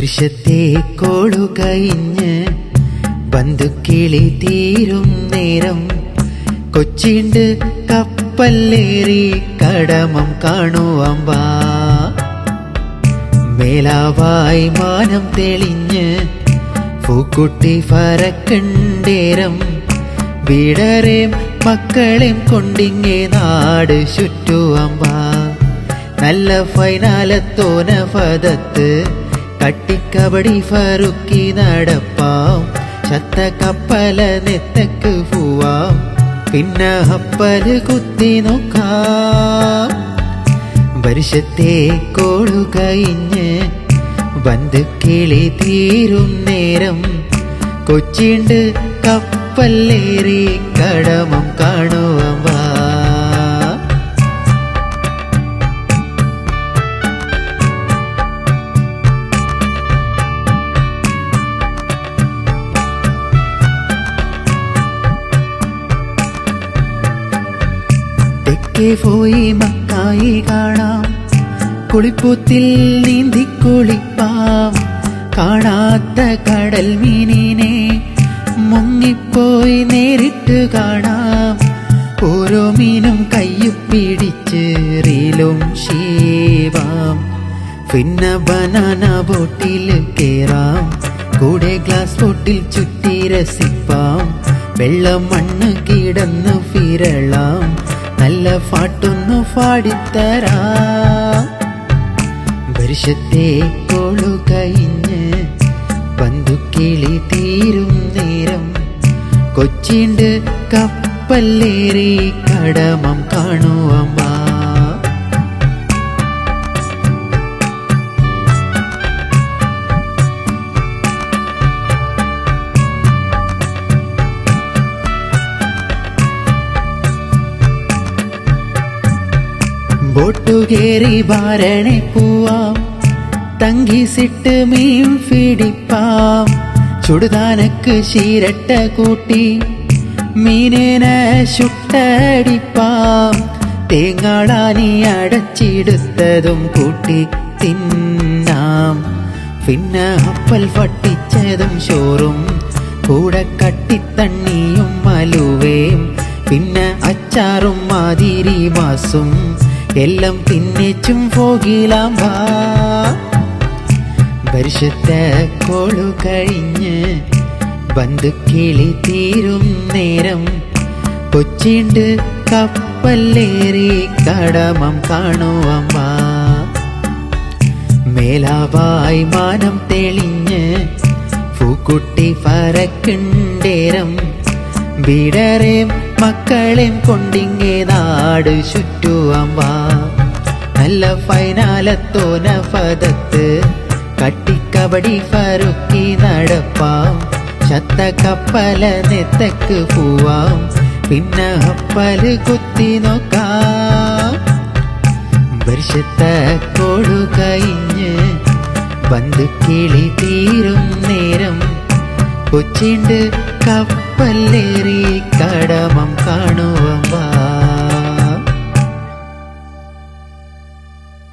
വർഷത്തെ കോളു കഴിഞ്ഞ് ബന്ധുക്കിളി തീരും നേരം കൊച്ചിണ്ട് കപ്പല്ലേറി കടമം കാണുവാൻ വാ. മേലാവായി മാനം തെളിഞ്ഞ് പൂക്കുട്ടി ഫറക്കണ്ടേരം വീടരേം മക്കളെയും കൊണ്ടിങ്ങേ നാട് ചുറ്റുവാൻ വാ. നല്ല ഫൈനാലത്തോന പദത്ത് കട്ടിക്കബടി ഫറുക്കി നടപ്പാം. ചത്ത കപ്പല നെത്തക്ക് പോവാം, പിന്നെ കപ്പല് കുത്തി നോക്കാം. വർഷത്തെ കോളു കഴിഞ്ഞ് ബന്ധുക്കിളി തീരും നേരം കൊച്ചിണ്ട് കപ്പല്ലേറി കടമം കാണുവാൻ വാ. തെക്കേ പോയി മക്കായി കാണാം, കുളിപ്പൂത്തിൽ നീന്തി കുളിപ്പാം. കാണാത്ത കടൽ മീനിനെ മുങ്ങിപ്പോയി നേരിട്ട് കാണാം. ഓരോ മീനും കയ്യു പിടിച്ച് റീലും ശീവാം. പിന്നെ ബനാന ബോട്ടിൽ കേറാം, കൂടെ ഗ്ലാസ് ബോട്ടിൽ ചുറ്റി രസിപ്പാം. വെള്ളം മണ്ണ് കിടന്ന് വിരളാം, നല്ല പാട്ടൊന്നു പാടിത്തരാം. വർഷത്തെ കോളു കഴിഞ്ഞ് ബന്ധുക്കിളി തീരും നേരം കൊച്ചിണ്ട് കപ്പല്ലേറി കടമം കാണുവാൻ വാ. ബോട്ടു കേറി ബാരണെ പോവാം, തങ്കിസിട്ട് മീൻ പിടിപ്പാം. ചുടുതാനക്ക് ശീരട്ട കൂട്ടി മീനിനെ ചുട്ടടിപ്പാം. തേങ്ങാളാനി അടച്ചിടുത്തതും കൂട്ടി തിന്നാം. പിന്നെ കപ്പൽ പട്ടിച്ചതും ചോറും കൂടെ കട്ടിത്തണ്ണിയും മലുവേം. പിന്നെ അച്ചാറും മാതിരി മാസും എല്ലാം തിന്നിച്ചും പോകിലാം വാ. വർഷത്തെ കോളു കഴിഞ്ഞ് ബന്ധുക്കിളി തീരും നേരം കൊച്ചിണ്ട് കപ്പല്ലേറി കടമം കാണുവാൻ വാ. മേലാവായി മാനം തെളിഞ്ഞ് പൂക്കുട്ടി ഫറക്കണ്ടേരം വീടരേം മക്കളെയും കൊണ്ടിങ്ങേ നാട് ചുറ്റുവാൻ വാ. നല്ല ഫൈനാലത്തോന പദത്ത് കട്ടിക്കബടി ഫറുക്കി നടപ്പാം. ചത്ത കപ്പല നെത്തക്ക് പോവാം, പിന്നെ കപ്പല് കുത്തി നോക്കാം. വർഷത്തെ കോളു കഴിഞ്ഞ് ബന്ധുക്കിളി തീരും നേരം കൊച്ചിണ്ട് കപ്പല്ലേറി കടമം കാണുവാൻ വാ.